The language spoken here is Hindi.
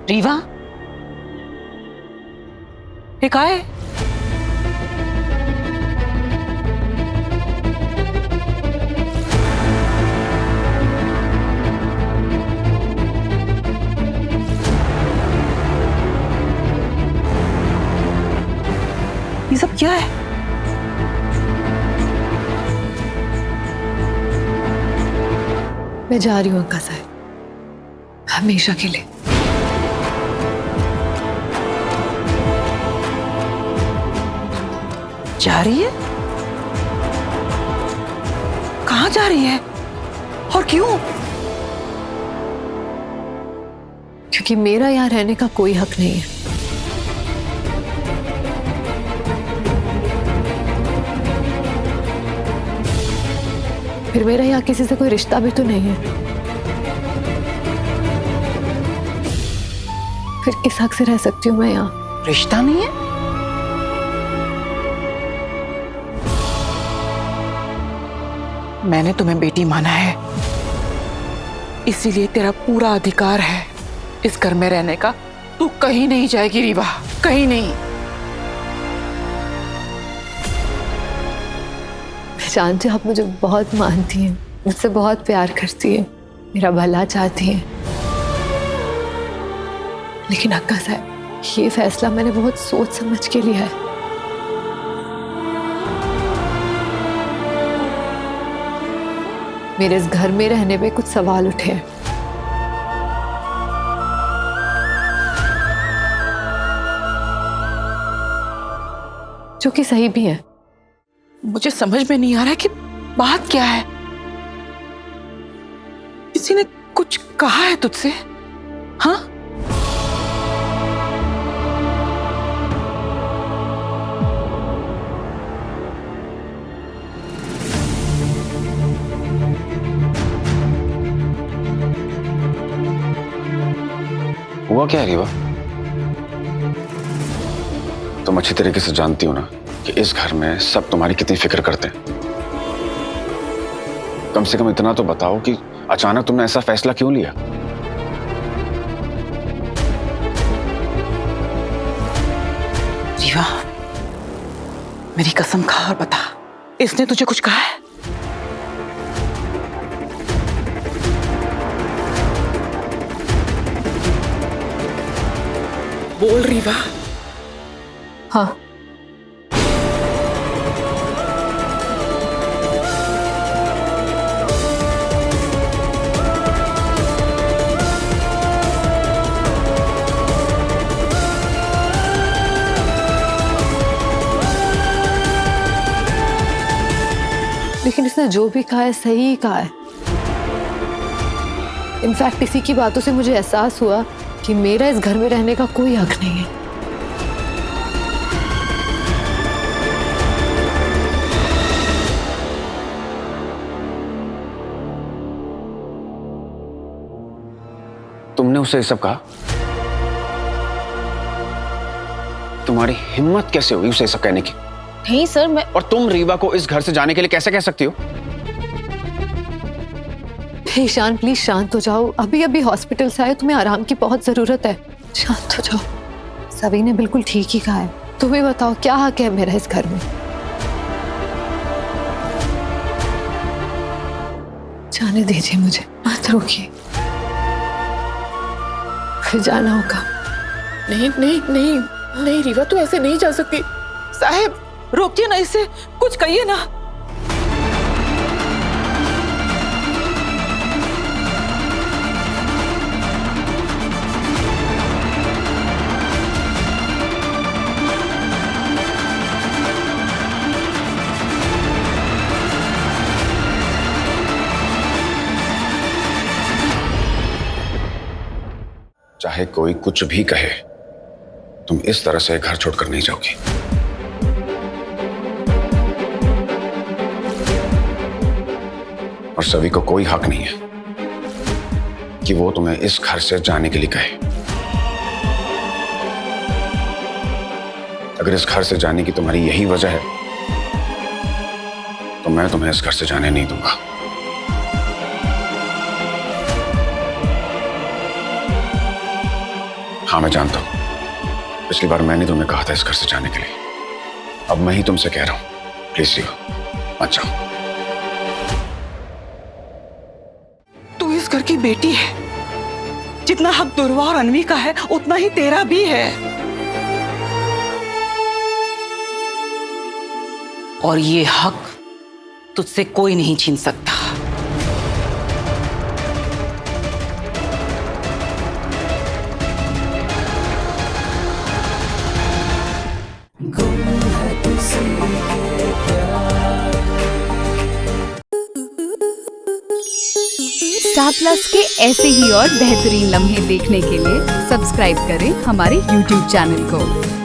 रीवा, ये का है? ये सब क्या है? मैं जा रही हूँ अक्का साहब, हमेशा के लिए। जा रही है? कहाँ जा रही है और क्यों? क्योंकि मेरा यहाँ रहने का कोई हक नहीं है। फिर मेरा यहाँ किसी से कोई रिश्ता भी तो नहीं है। फिर किस हक से रह सकती हूँ मैं यहाँ? रिश्ता नहीं है? मैंने तुम्हें बेटी माना है, इसीलिए तेरा पूरा अधिकार है इस घर में रहने का। तू कहीं नहीं जाएगी रीवा, कहीं नहीं। मैं जानती हूँ आप मुझे बहुत मानती हैं, मुझसे बहुत प्यार करती हैं, मेरा भला चाहती हैं। लेकिन अक्का साहब, ये फैसला मैंने बहुत सोच समझ के लिया है। मेरे इस घर में रहने पे कुछ सवाल उठे हैं। जो कि सही भी है। मुझे समझ में नहीं आ रहा है कि बात क्या है। किसी ने कुछ कहा है तुझसे? हाँ? हुआ क्या है रीवा? तुम अच्छी तरीके से जानती हो ना कि इस घर में सब तुम्हारी कितनी फिक्र करते हैं। कम से कम इतना तो बताओ कि अचानक तुमने ऐसा फैसला क्यों लिया? रीवा, मेरी कसम खा और बता, इसने तुझे कुछ कहा है? बोल रीवा। हाँ, लेकिन इसने जो भी कहा है सही ही कहा है। इनफैक्ट इसी की बातों से मुझे एहसास हुआ कि मेरा इस घर में रहने का कोई हक नहीं है। तुमने उसे ये सब कहा? तुम्हारी हिम्मत कैसे हुई उसे ये सब कहने की? नहीं सर, मैं और तुम रीवा को इस घर से जाने के लिए कैसे कह सकती हो? ईशान प्लीज शांत हो जाओ। अभी अभी हॉस्पिटल से आए, तुम्हें आराम की बहुत जरूरत है। शांत हो जाओ। सभी ने बिल्कुल ठीक ही कहा है। तुम्हें बताओ क्या हक है मेरा इस घर में? जाने दीजिए मुझे, मत रोकिए। फिर जाना होगा। नहीं नहीं नहीं नहीं रीवा, तू ऐसे नहीं जा सकती। साहब रोकिए ना इसे, कुछ कहिए ना। चाहे कोई कुछ भी कहे, तुम इस तरह से घर छोड़कर नहीं जाओगी। और सभी को कोई हक नहीं है कि वो तुम्हें इस घर से जाने के लिए कहे। अगर इस घर से जाने की तुम्हारी यही वजह है तो मैं तुम्हें इस घर से जाने नहीं दूंगा। हाँ मैं जानता हूँ, पिछली बार मैंने तुम्हें कहा था इस घर से जाने के लिए। अब मैं ही तुमसे कह रहा हूँ, प्लीज रिवा मत जाओ। तू इस घर की बेटी है, जितना हक दुर्वा और अनवी का है उतना ही तेरा भी है। और ये हक तुझसे कोई नहीं छीन सकता। स्टार प्लस के ऐसे ही और बेहतरीन लम्हे देखने के लिए सब्सक्राइब करें हमारे YouTube चैनल को।